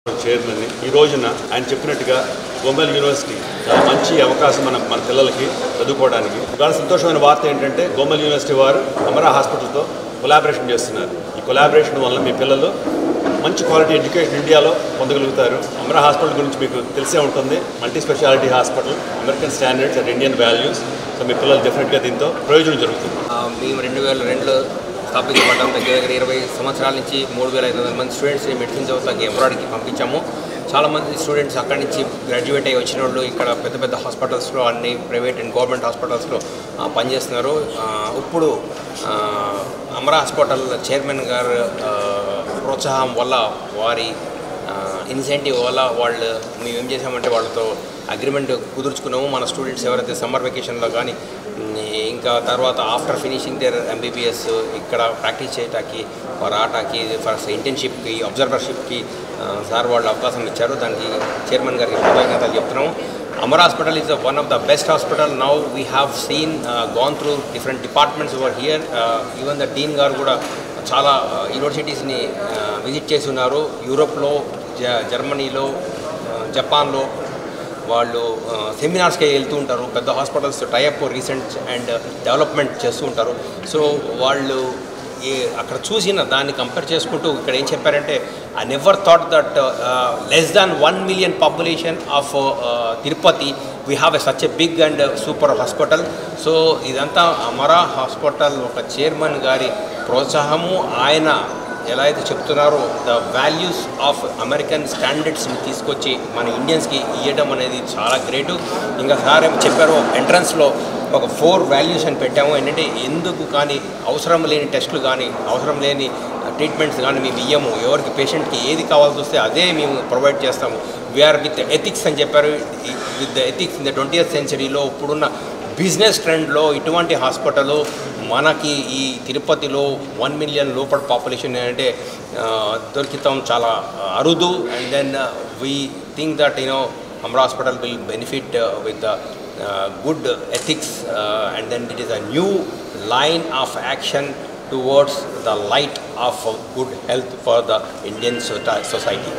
Chairman ఈ రోజున ఆయన చెప్పినట్టుగా గోంబెల్ యూనివర్సిటీ చాలా మంచి అవకాశం మన పిల్లలకి చదువుకోవడానికి. చాలా సంతోషమైన వార్త ఏంటంటే గోంబెల్ యూనివర్సిటీ వారు అమరా హాస్పిటల్తో కొలాబరేషన్ చేస్తున్నారు. ఈ కొలాబరేషన్ వల్ల మీ పిల్లలు మంచి క్వాలిటీ ఎడ్యుకేషన్ ఇండియాలో పొందగలుగుతారు. అమరా హాస్పిటల్ గురించి మీకు తెలిసే ఉంటుంది. Multi speciality hospital, American standards and Indian values. So మీ పిల్లలు డెఫినెట్గా దీంతో ప్రయోజనం జరుగుతుంది. మేము 2002లో స్థాపించబడ్డాం. దగ్గర 20 సంవత్సరాల నుంచి 3500 మంది స్టూడెంట్స్ని మెడిసిన్ చదువుతాకి అబ్రాడ్కి పంపించాము. చాలామంది స్టూడెంట్స్ అక్కడి నుంచి గ్రాడ్యుయేట్ అయ్యి వచ్చిన వాళ్ళు ఇక్కడ పెద్ద పెద్ద హాస్పిటల్స్లో, అన్ని ప్రైవేట్ అండ్ గవర్నమెంట్ హాస్పిటల్స్లో పనిచేస్తున్నారు. ఇప్పుడు అమరా హాస్పిటల్ చైర్మన్ గారు ప్రోత్సాహం వల్ల, వారి ఇన్సెంటివ్ వల్ల మేము ఏం చేసామంటే వాళ్ళతో అగ్రిమెంట్ కుదుర్చుకున్నాము. మన స్టూడెంట్స్ ఎవరైతే సమ్మర్ వెకేషన్లో కానీ ఇంకా తర్వాత ఆఫ్టర్ ఫినిషింగ్ దేర్ ఎంబీబీఎస్ ఇక్కడ ప్రాక్టీస్ చేయటానికి, వారు ఆటాకి, ఫస్ట్ ఇంటర్న్షిప్కి, అబ్జర్వర్షిప్కి సార్ వాళ్ళు అవకాశం ఇచ్చారు. దానికి చైర్మన్ గారికి కృతజ్ఞతలు చెప్తున్నాము. Amara Hospital is one of the best hospital. Now we have seen, gone through different departments over here. Even the Dean garu kuda chala universities ni visit chesi unnaru. Europe lo, Germany lo, Japan lo వాళ్ళు సెమినార్స్కి వెళ్తూ ఉంటారు. పెద్ద hospitals tie up research and development చేస్తూ ఉంటారు. So వాళ్ళు అక్కడ చూసిన దాన్ని కంపేర్ చేసుకుంటూ ఇక్కడ ఏం చెప్పారంటే, I never thought that less than 1 million population of Tirupati we have such a big and super hospital. So ఇదంతా అమరా హాస్పిటల్ ఒక చైర్మన్ గారి ప్రోత్సాహము. ఆయన ఎలా అయితే చెప్తున్నారో ద వాల్యూస్ ఆఫ్ అమెరికన్ స్టాండర్డ్స్ని తీసుకొచ్చి మన ఇండియన్స్కి ఇవ్వడం అనేది చాలా గ్రేటు. ఇంకా సార్ ఏం చెప్పారో ఎంట్రన్స్లో ఒక 4 వాల్యూస్ అని పెట్టాము. ఏంటంటే ఎందుకు కానీ అవసరం లేని టెస్టులు కానీ, అవసరం లేని ట్రీట్మెంట్స్ కానీ మేము ఇయ్యము. ఎవరికి పేషెంట్కి ఏది కావాల్సి వస్తే అదే మేము ప్రొవైడ్ చేస్తాము. వీఆర్ విత్ ఎథిక్స్ అని చెప్పారు. With the ethics in the 20th centuryలో ఇప్పుడున్న బిజినెస్ ట్రెండ్లో ఇటువంటి హాస్పిటల్ మనకి ఈ తిరుపతిలో 1 million లోపల పాపులేషన్ అంటే దొరికితం చాలా అరుదు. And then we think that Amara Hospital will benefit with the good ethics, and then it is a new line of action towards the light of good health for the Indian society.